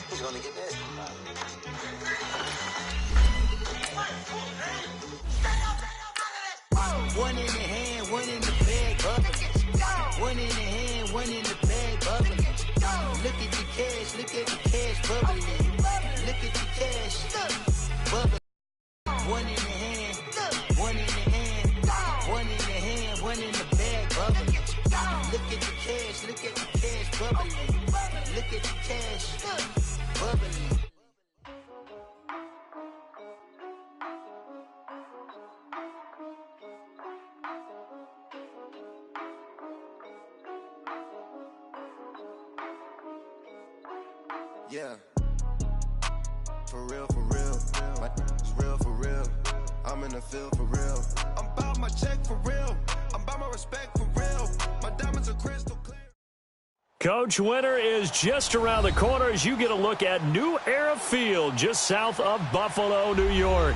He's going to get that. One in the hand, one in the bag, bubbling. One in the hand, one in the bag, bubbling. Look at the cash, bubbling. Look at the cash, bubbling. One in the hand, one in the hand, one in the hand, one in the bag, bubbling. Look at the cash, bubbling. Look at the cash, bubbling. Yeah, for real, my is real for real. I'm in the field for real. I'm about my check for real. I'm about my respect for real. My diamonds are crystal clear. Coach, winter is just around the corner as you get a look at New Era Field just south of Buffalo, New York.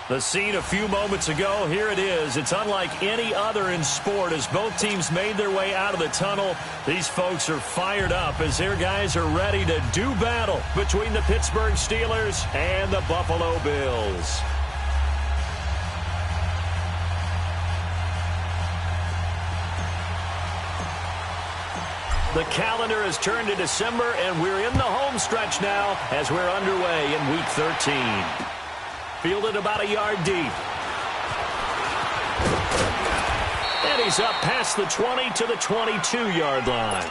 The scene a few moments ago, here it is. It's unlike any other in sport as both teams made their way out of the tunnel. These folks are fired up as their guys are ready to do battle between the Pittsburgh Steelers and the Buffalo Bills. The calendar has turned to December, and we're in the home stretch now as we're underway in Week 13. Fielded about a yard deep. And he's up past the 20 to the 22-yard line.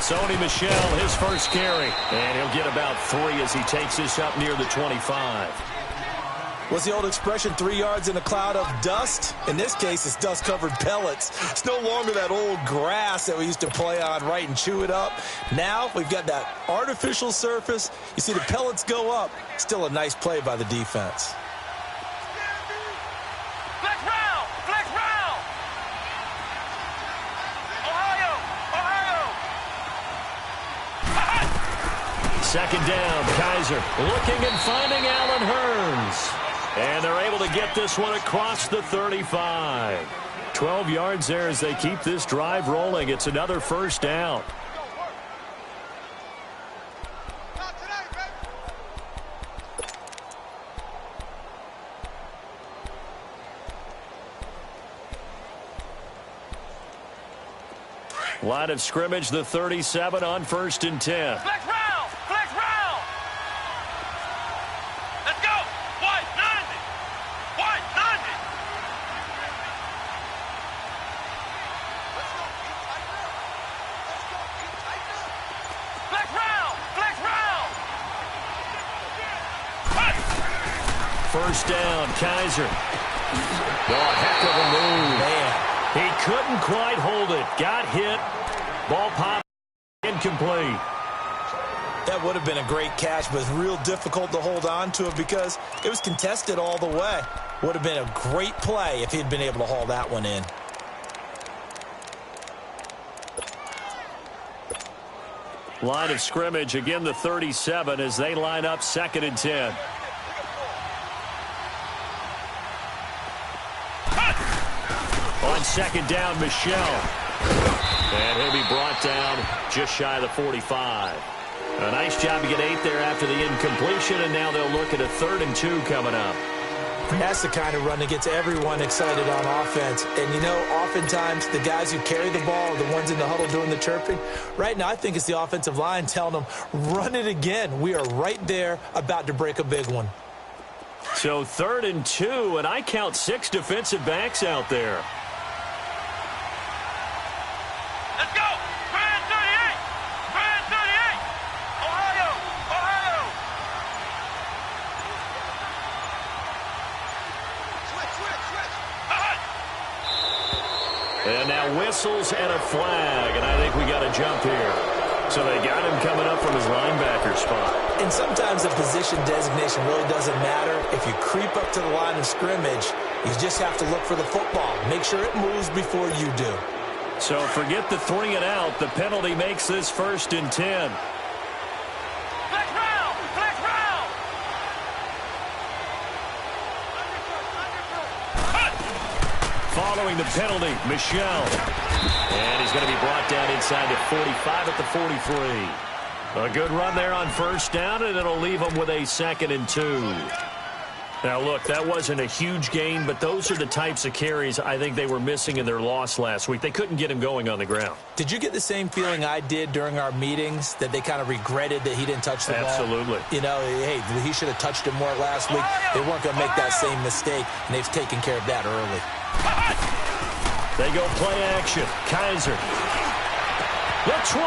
Sony Michel, his first carry. And he'll get about 3 as he takes this up near the 25. What's the old expression, 3 yards in a cloud of dust? In this case, it's dust-covered pellets. It's no longer that old grass that we used to play on, right, and chew it up. Now we've got that artificial surface. You see the pellets go up. Still a nice play by the defense. Second down, Kaiser looking and finding Allen Hurns. And they're able to get this one across the 35. 12 yards there as they keep this drive rolling. It's another first down. Line of scrimmage, the 37 on 1st and 10. First down, Kaiser. Oh, heck of a move. Man, he couldn't quite hold it. Got hit. Ball pop. Incomplete. That would have been a great catch, but it's real difficult to hold on to it because it was contested all the way. Would have been a great play if he'd been able to haul that one in. Line of scrimmage, again the 37 as they line up 2nd and 10. On 2nd down, Michel. And he'll be brought down just shy of the 45. A nice job to get 8 there after the incompletion, and now they'll look at a 3rd and 2 coming up. That's the kind of run that gets everyone excited on offense. And, you know, oftentimes the guys who carry the ball are the ones in the huddle doing the chirping. Right now, I think it's the offensive line telling them, run it again. We are right there about to break a big one. So 3rd and 2, and I count 6 defensive backs out there. Let's go! Brand 38! Brand 38! Ohio! Ohio! And now whistles and a flag, and I think we got a jump here. So they got him coming up from his linebacker spot. And sometimes the position designation really doesn't matter. If you creep up to the line of scrimmage, you just have to look for the football. Make sure it moves before you do. So forget the 3 and out. The penalty makes this 1st and 10. Flex round! Flex round! Following the penalty, Michel. And he's going to be brought down inside the 45 at the 43. A good run there on 1st down, and it'll leave him with a 2nd and 2. Now, look, that wasn't a huge gain, but those are the types of carries I think they were missing in their loss last week. They couldn't get him going on the ground. Did you get the same feeling I did during our meetings, that they kind of regretted that he didn't touch the ball? Absolutely. You know, hey, he should have touched it more last week. They weren't going to make that same mistake, and they've taken care of that early. They go play action. Kaiser. The 20.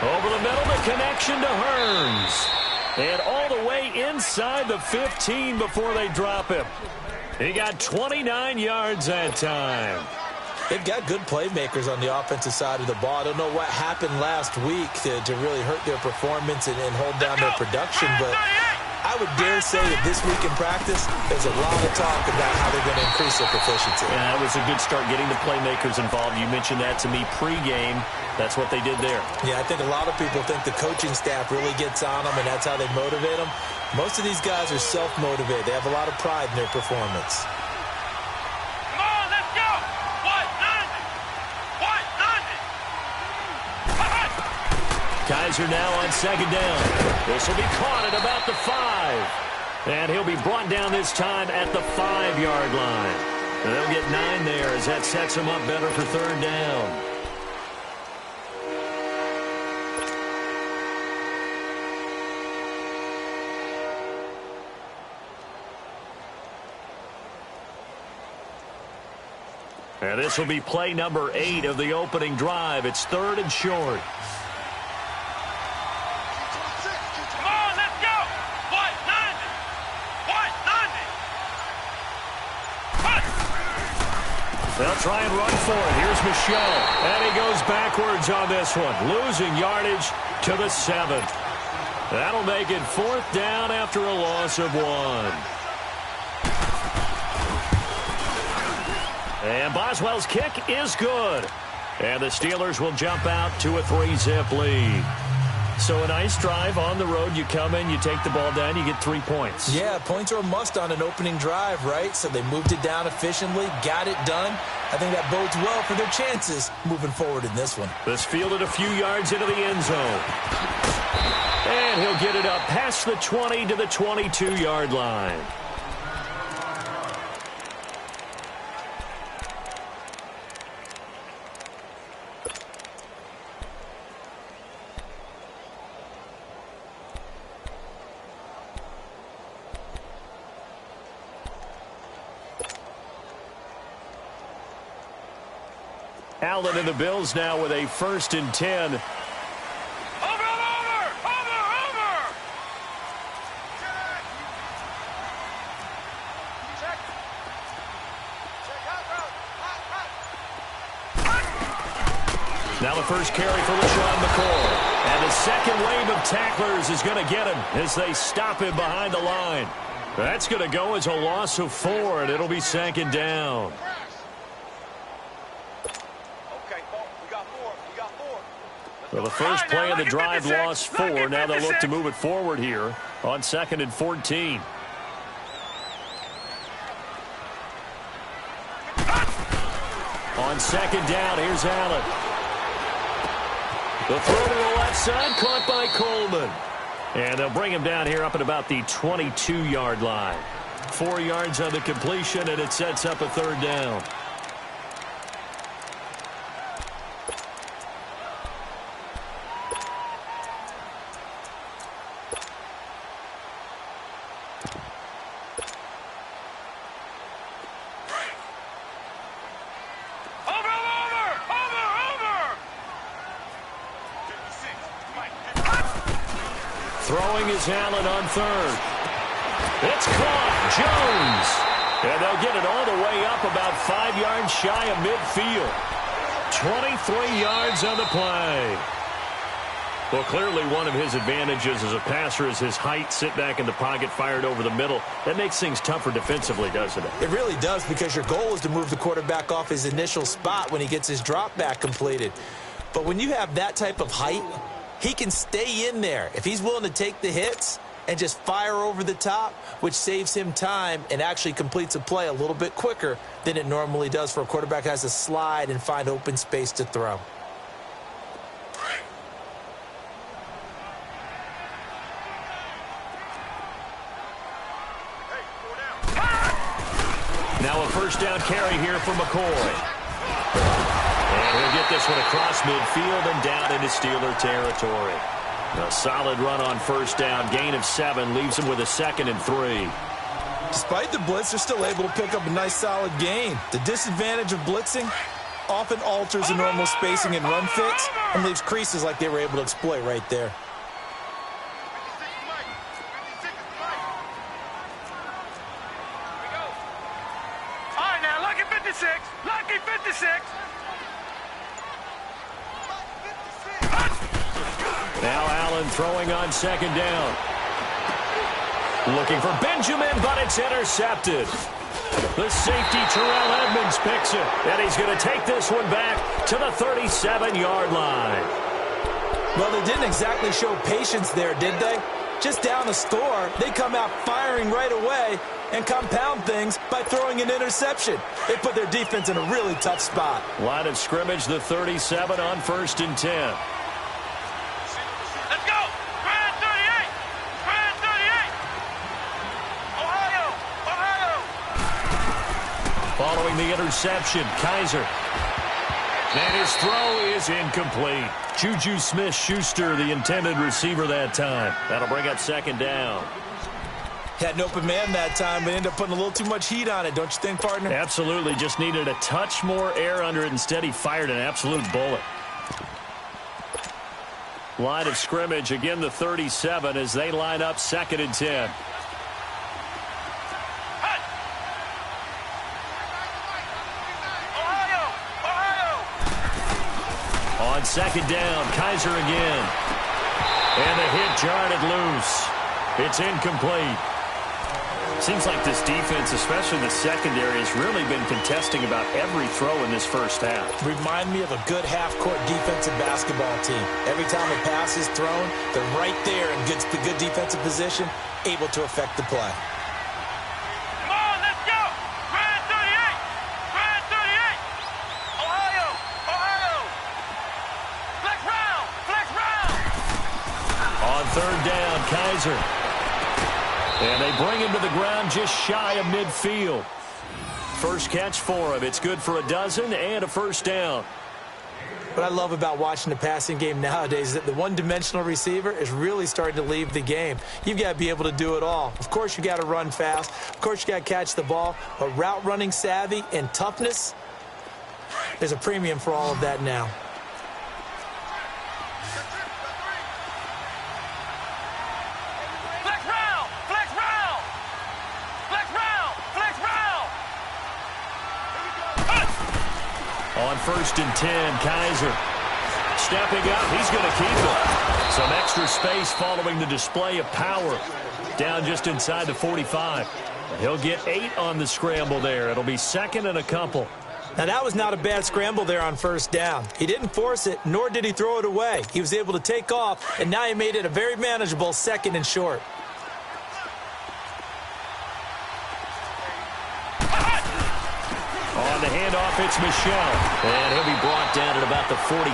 Over the middle, the connection to Hearns. And all the way inside the 15 before they drop him. He got 29 yards that time. They've got good playmakers on the offensive side of the ball. I don't know what happened last week to really hurt their performance and hold down their production, but I would dare say that this week in practice, there's a lot of talk about how they're going to increase their proficiency. Yeah, that was a good start getting the playmakers involved. You mentioned that to me pregame. That's what they did there. Yeah, I think a lot of people think the coaching staff really gets on them, and that's how they motivate them. Most of these guys are self-motivated. They have a lot of pride in their performance. Come on, let's go! What? Kaiser now on 2nd down. This will be caught at about the 5. And he'll be brought down this time at the 5-yard line. And they'll get 9 there as that sets him up better for 3rd down. And this will be play number 8 of the opening drive. It's 3rd and short. Come on, let's go! What? 90! What? 90! They'll try and run for it. Here's Michel. And he goes backwards on this one, losing yardage to the 7th. That'll make it 4th down after a loss of 1. And Boswell's kick is good. And the Steelers will jump out to a 3-zip lead. So a nice drive on the road. You come in, you take the ball down, you get 3 points. Yeah, points are a must on an opening drive, right? So they moved it down efficiently, got it done. I think that bodes well for their chances moving forward in this one. This fielded a few yards into the end zone. And he'll get it up past the 20 to the 22-yard line. Allen and the Bills now with a 1st and 10. Over! Now the first carry for LaShawn McCoy. And the second wave of tacklers is going to get him as they stop him behind the line. That's going to go as a loss of 4, and it'll be 2nd down. So the first play of the drive lost 4. Now they'll look to move it forward here on 2nd and 14. On 2nd down, here's Allen. The throw to the left side, caught by Coleman. And they'll bring him down here up at about the 22-yard line. 4 yards on the completion, and it sets up a 3rd down. Throwing is Allen on 3rd. It's caught. Jones. And they'll get it all the way up about 5 yards shy of midfield. 23 yards on the play. Well, clearly one of his advantages as a passer is his height. Sit back in the pocket, fired over the middle. That makes things tougher defensively, doesn't it? It really does, because your goal is to move the quarterback off his initial spot when he gets his drop back completed. But when you have that type of height, he can stay in there if he's willing to take the hits and just fire over the top, which saves him time and actually completes a play a little bit quicker than it normally does for a quarterback who has to slide and find open space to throw. Now a first down carry here for McCoy. And he'll get this one across midfield and down into Steeler territory. A solid run on first down. Gain of 7 leaves him with a 2nd and 3. Despite the blitz, they're still able to pick up a nice solid gain. The disadvantage of blitzing often alters the normal spacing and run fits and leaves creases like they were able to exploit right there. Lucky 56. Now Allen throwing on 2nd down. Looking for Benjamin, but it's intercepted. The safety, Terrell Edmonds, picks it. And he's going to take this one back to the 37-yard line. Well, they didn't exactly show patience there, did they? Just down the score, they come out firing right away and compound things by throwing an interception. They put their defense in a really tough spot. Line of scrimmage, the 37 on 1st and 10. Let's go. Grand 38. Grand 38. Ohio. Following the interception, Kaiser. And his throw is incomplete. Juju Smith-Schuster, the intended receiver that time. That'll bring up 2nd down. Had an open man that time, but ended up putting a little too much heat on it, don't you think, partner? Absolutely. Just needed a touch more air under it. Instead, he fired an absolute bullet. Line of scrimmage, again, the 37 as they line up 2nd and 10. On 2nd down, Kaiser again. And the hit jarred it loose. It's incomplete. Seems like this defense, especially the secondary, has really been contesting about every throw in this first half. Remind me of a good half-court defensive basketball team. Every time a pass is thrown, they're right there in good defensive position, able to affect the play. Come on, let's go. Grand 38. Grand 38. Ohio. Flex round. On 3rd down, Kaiser. And they bring him to the ground just shy of midfield. First catch for him. It's good for a dozen and a first down. What I love about watching the passing game nowadays is that the one-dimensional receiver is really starting to leave the game. You've got to be able to do it all. Of course, you got to run fast. Of course, you got to catch the ball. But route running savvy and toughness, there's a premium for all of that now. On 1st and 10, Kaiser stepping up. He's going to keep it. Some extra space following the display of power. Down just inside the 45. He'll get 8 on the scramble there. It'll be 2nd and a couple. Now, that was not a bad scramble there on 1st down. He didn't force it, nor did he throw it away. He was able to take off, and now he made it a very manageable 2nd and short. On the handoff, it's Michel. And he'll be brought down at about the 42.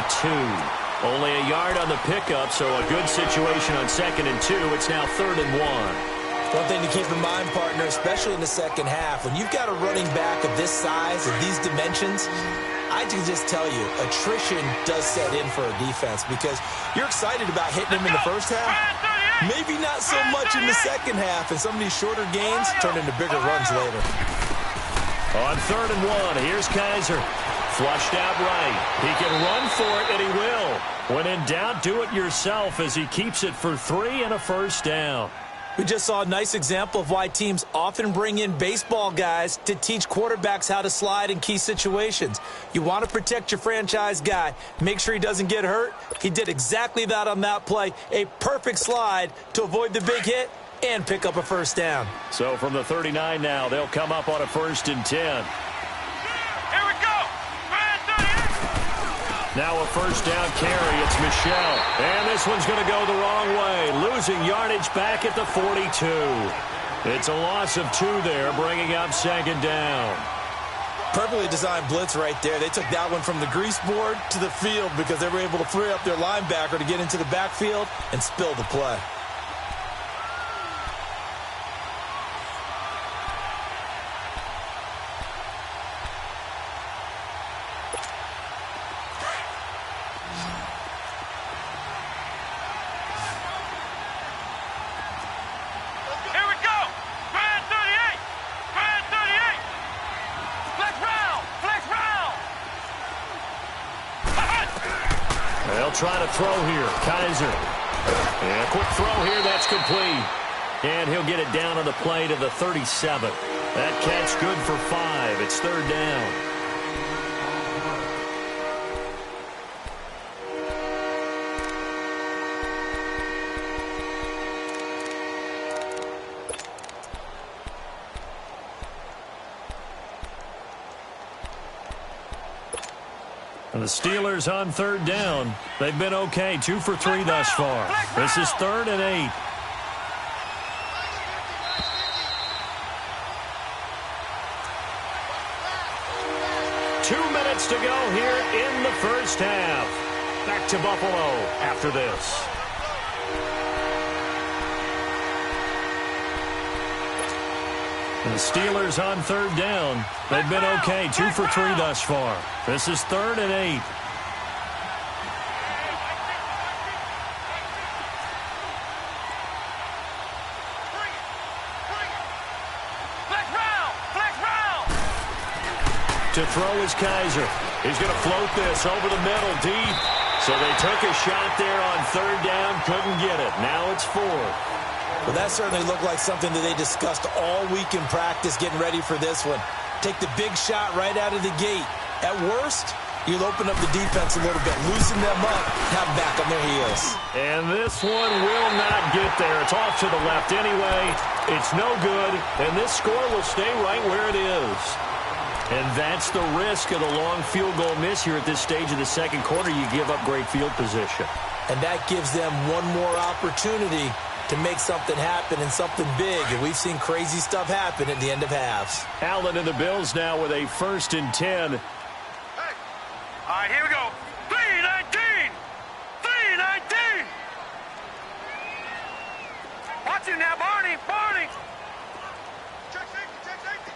Only a yard on the pickup, so a good situation on 2nd and 2. It's now 3rd and 1. One thing to keep in mind, partner, especially in the second half, when you've got a running back of this size, of these dimensions, I can just tell you, attrition does set in for a defense because you're excited about hitting him in the first half. Maybe not so much in the second half, and some of these shorter gains turn into bigger runs later. On 3rd and 1, here's Kaiser. Flushed out right. He can run for it, and he will. When in doubt, do it yourself as he keeps it for 3 and a first down. We just saw a nice example of why teams often bring in baseball guys to teach quarterbacks how to slide in key situations. You want to protect your franchise guy. Make sure he doesn't get hurt. He did exactly that on that play. A perfect slide to avoid the big hit and pick up a first down. So from the 39 now, they'll come up on a 1st and 10. Here we go. Now a first down carry. It's Michelle. And this one's going to go the wrong way. Losing yardage back at the 42. It's a loss of 2 there, bringing up 2nd down. Perfectly designed blitz right there. They took that one from the grease board to the field because they were able to free up their linebacker to get into the backfield and spill the play. Try to throw here. Kaiser. And a quick throw here. That's complete. And he'll get it down on the play to the 37. That catch good for 5. It's 3rd down. And the Steelers on 3rd down. They've been okay. 2 for 3 thus far. This is 3rd and 8. Two minutes to go here in the first half. Back to Buffalo after this. And the Steelers on 3rd down. They've been okay. 2 for 3 thus far. This is 3rd and 8. To throw is Kaiser. He's going to float this over the middle deep. So they took a shot there on 3rd down. Couldn't get it. Now it's 4th. Well, that certainly looked like something that they discussed all week in practice getting ready for this one. Take the big shot right out of the gate. At worst, you'll open up the defense a little bit, loosen them up, have them back on their heels. And this one will not get there. It's off to the left anyway. It's no good, and this score will stay right where it is. And that's the risk of the long field goal miss here at this stage of the second quarter. You give up great field position. And that gives them one more opportunity to make something happen and something big. And we've seen crazy stuff happen at the end of halves. Allen and the Bills now with a 1st and 10. Hey. All right, here we go. 3-19. 3-19. Watch it now, Barney. Barney. Check safety. Check safety.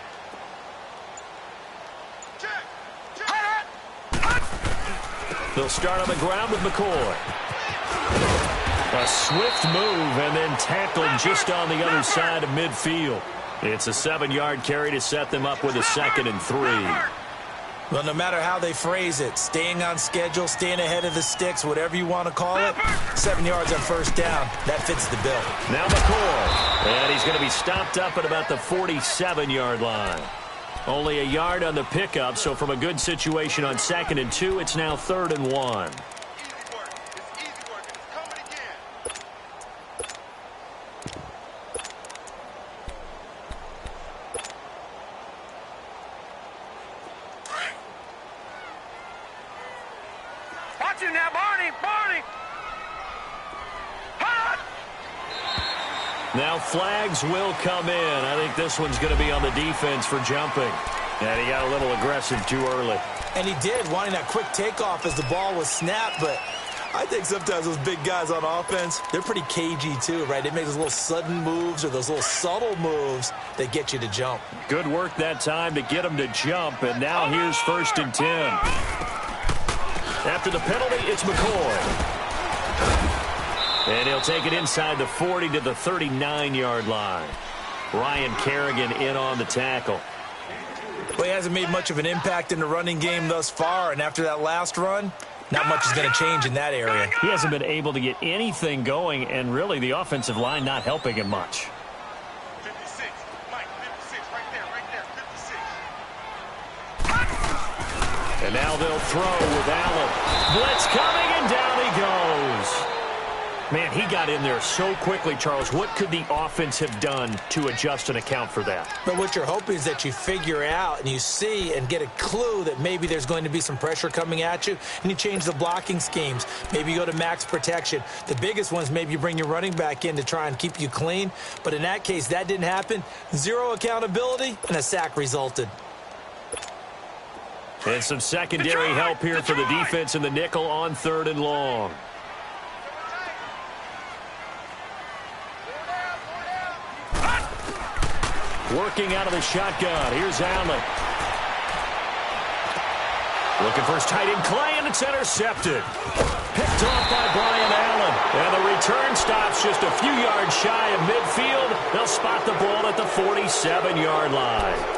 Check. They'll start on the ground with McCoy. A swift move and then tackled just on the other side of midfield. It's a 7-yard carry to set them up with a 2nd and 3. Well, no matter how they phrase it, staying on schedule, staying ahead of the sticks, whatever you want to call it, 7 yards on 1st down, that fits the bill. Now McCoy. And he's going to be stopped up at about the 47-yard line. Only a yard on the pickup, so from a good situation on 2nd and 2, it's now 3rd and 1. Now, Barney, Barney. Now flags will come in. I think this one's going to be on the defense for jumping. And he got a little aggressive too early. And he did, wanting that quick takeoff as the ball was snapped. But I think sometimes those big guys on offense, they're pretty cagey too, right? They make those little sudden moves or those little subtle moves that get you to jump. Good work that time to get him to jump. And now here's 1st and 10. After the penalty, it's McCoy. And he'll take it inside the 40 to the 39-yard line. Ryan Kerrigan in on the tackle. Well, he hasn't made much of an impact in the running game thus far, and after that last run, not much is going to change in that area. He hasn't been able to get anything going, and really the offensive line not helping him much. 56, Mike, 56, right there, 56. And now they'll throw with Allen. Blitz coming, and down he goes. Man, he got in there so quickly, Charles. What could the offense have done to adjust and account for that? But what you're hoping is that you figure out and you see and get a clue that maybe there's going to be some pressure coming at you, and you change the blocking schemes. Maybe you go to max protection. The biggest ones, maybe you bring your running back in to try and keep you clean. But in that case, that didn't happen. Zero accountability, and a sack resulted. And some secondary help here for the defense in the nickel on 3rd and long. Working out of the shotgun. Here's Allen. Looking for his tight end, Clay, and it's intercepted. Picked off by Brian Allen. And the return stops just a few yards shy of midfield. They'll spot the ball at the 47-yard line.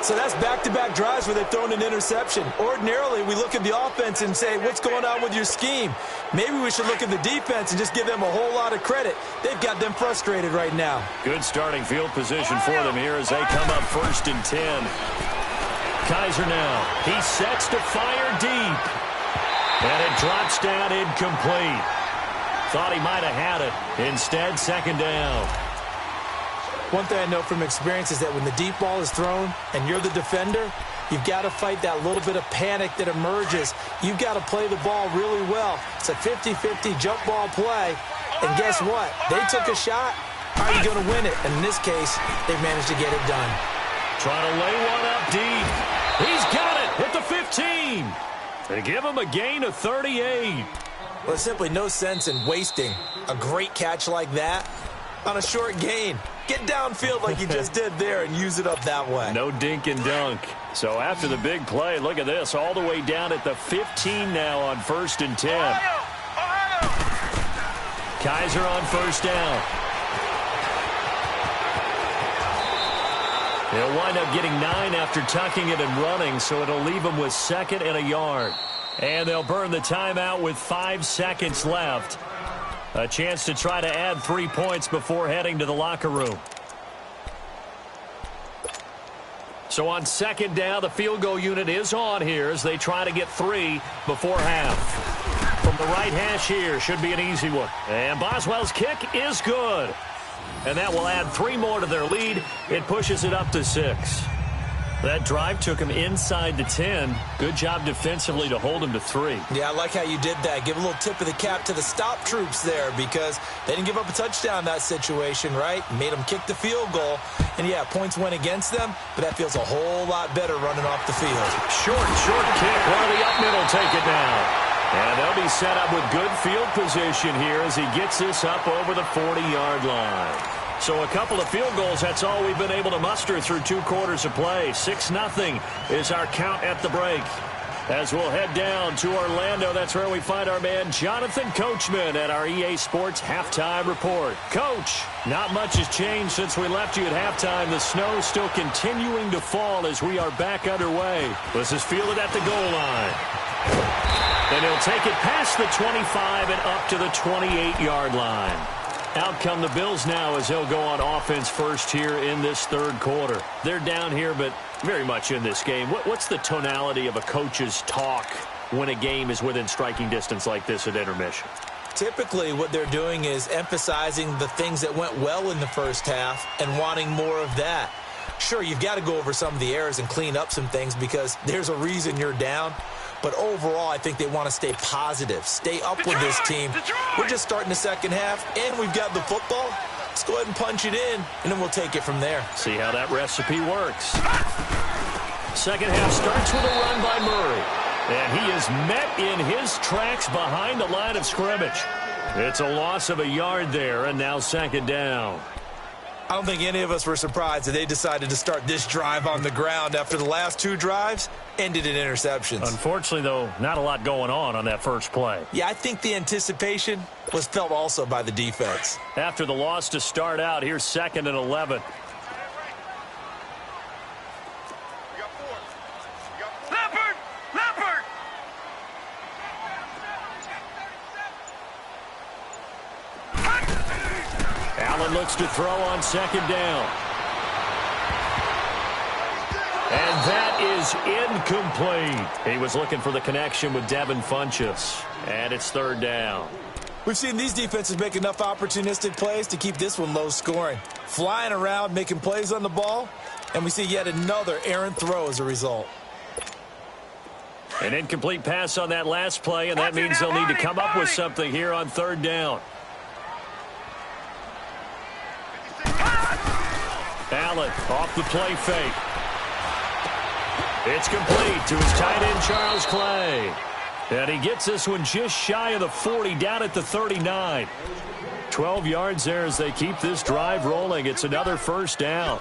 So that's back-to-back drives where they're throwing an interception. Ordinarily, we look at the offense and say, what's going on with your scheme? Maybe we should look at the defense and just give them a whole lot of credit. They've got them frustrated right now. Good starting field position for them here as they come up 1st and 10. Kaiser now. He sets to fire deep. And it drops down incomplete. Thought he might have had it. Instead, 2nd down. One thing I know from experience is that when the deep ball is thrown and you're the defender, you've got to fight that little bit of panic that emerges. You've got to play the ball really well. It's a 50-50 jump ball play. And guess what? They took a shot. How are you going to win it? And in this case, they've managed to get it done. Trying to lay one up deep. He's got it at the 15. They give him a gain of 38. Well, there's simply no sense in wasting a great catch like that on a short gain. Get downfield like you just did there and use it up that way. No dink and dunk. So after the big play, look at this, all the way down at the 15 now on 1st and 10. Kaiser on 1st down. He'll wind up getting 9 after tucking it and running, so it'll leave him with 2nd and a yard. And they'll burn the timeout with 5 seconds left. A chance to try to add 3 points before heading to the locker room. So on 2nd down, the field goal unit is on here as they try to get 3 before half. From the right hash here, should be an easy one. And Boswell's kick is good. And that will add 3 more to their lead. It pushes it up to 6. That drive took him inside the 10. Good job defensively to hold him to 3. Yeah, I like how you did that. Give a little tip of the cap to the stop troops there because they didn't give up a touchdown in that situation, right? Made them kick the field goal. And, yeah, points went against them, but that feels a whole lot better running off the field. Short kick. One of the up middle take it down. And they'll be set up with good field position here as he gets this up over the 40-yard line. So a couple of field goals, that's all we've been able to muster through 2 quarters of play. 6-0 is our count at the break. As we'll head down to Orlando, that's where we find our man Jonathan Coachman at our EA Sports Halftime Report. Coach, not much has changed since we left you at halftime. The snow still continuing to fall as we are back underway. This is fielded at the goal line. Then he'll take it past the 25 and up to the 28-yard line. Out come the Bills now as they'll go on offense first here in this 3rd quarter. They're down here, but very much in this game. What's the tonality of a coach's talk when a game is within striking distance like this at intermission? Typically, what they're doing is emphasizing the things that went well in the first half and wanting more of that. Sure, you've got to go over some of the errors and clean up some things because there's a reason you're down. But overall, I think they want to stay positive, stay up with this team. We're just starting the second half, and we've got the football. Let's go ahead and punch it in, and then we'll take it from there. See how that recipe works. Second half starts with a run by Murray. And he is met in his tracks behind the line of scrimmage. It's a loss of a yard there, and now 2nd down. I don't think any of us were surprised that they decided to start this drive on the ground after the last 2 drives ended in interceptions. Unfortunately, though, not a lot going on that first play. Yeah, I think the anticipation was felt also by the defense. After the loss to start out, here's 2nd and 11. Allen looks to throw on second down. And that is incomplete. He was looking for the connection with Devin Funchess. And it's third down. We've seen these defenses make enough opportunistic plays to keep this one low scoring. Flying around, making plays on the ball, and we see yet another errant throw as a result. An incomplete pass on that last play, and that means they'll need to come up with something here on third down. Allen off the play fake. It's complete to his tight end, Charles Clay. And he gets this one just shy of the 40, down at the 39. 12 yards there as they keep this drive rolling. It's another first down.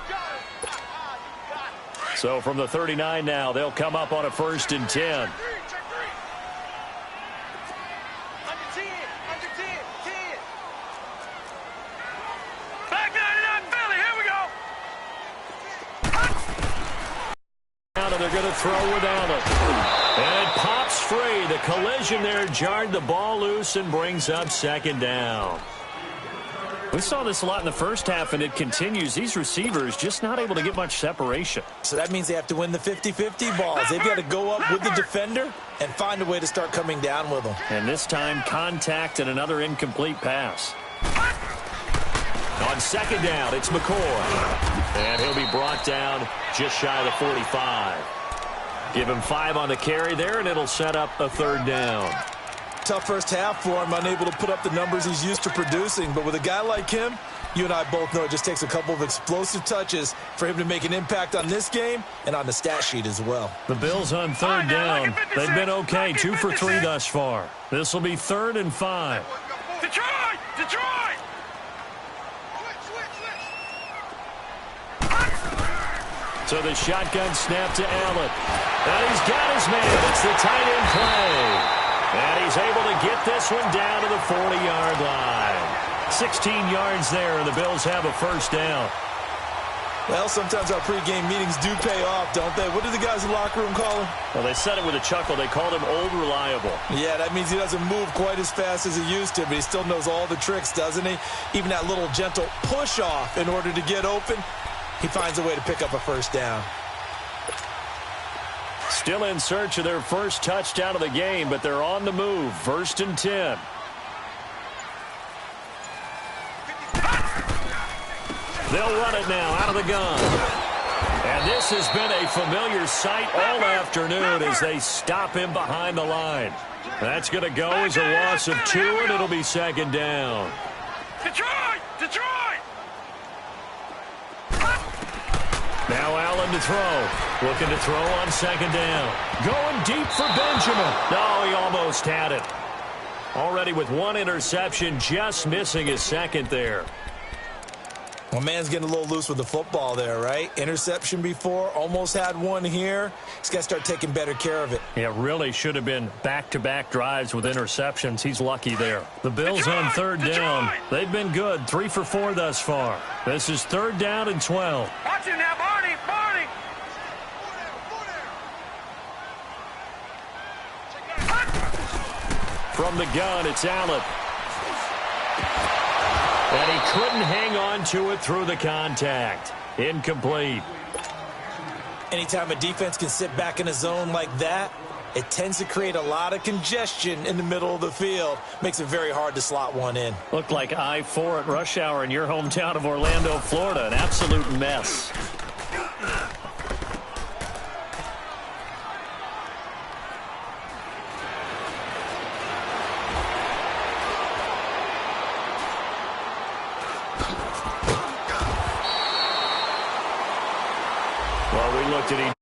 So from the 39 now, they'll come up on a 1st and 10. They're going to throw with Allen. And it pops free. The collision there jarred the ball loose and brings up second down. We saw this a lot in the first half, and it continues. These receivers just not able to get much separation. So that means they have to win the 50-50 balls. They've got to go up with the defender and find a way to start coming down with them. And this time, contact and another incomplete pass. On second down, it's McCoy. And he'll be brought down just shy of the 45. Give him 5 on the carry there, and it'll set up a third down. Tough first half for him, unable to put up the numbers he's used to producing. But with a guy like him, you and I both know it just takes a couple of explosive touches for him to make an impact on this game and on the stat sheet as well. The Bills on third down. They've been okay, 2 for 3 thus far. This will be 3rd and 5. Detroit! Detroit! So the shotgun snap to Allen. And he's got his man. It's the tight end play. And he's able to get this one down to the 40-yard line. 16 yards there, and the Bills have a first down. Well, sometimes our pregame meetings do pay off, don't they? What do the guys in the locker room call him? Well, they said it with a chuckle. They called him Old Reliable. Yeah, that means he doesn't move quite as fast as he used to, but he still knows all the tricks, doesn't he? Even that little gentle push-off in order to get open. He finds a way to pick up a first down. Still in search of their first touchdown of the game, but they're on the move. 1st and 10. They'll run it now out of the gun. And this has been a familiar sight all afternoon as they stop him behind the line. That's going to go as a loss of 2, and it'll be second down. Detroit! Detroit! Now Allen to throw. Looking to throw on second down. Going deep for Benjamin. No, he almost had it. Already with 1 interception, just missing his second there. Well, man's getting a little loose with the football there, right? Interception before, almost had one here. He's got to start taking better care of it. Yeah, really should have been back-to-back drives with interceptions. He's lucky there. The Bills on third down. They've been good, 3 for 4 thus far. This is 3rd down and 12. Watch him now, Barney! Barney! From the gun, it's Allen. And he couldn't hang on to it through the contact. Incomplete. Anytime a defense can sit back in a zone like that, it tends to create a lot of congestion in the middle of the field. Makes it very hard to slot one in. Looked like I-4 at rush hour in your hometown of Orlando, Florida. An absolute mess. Well, we looked at each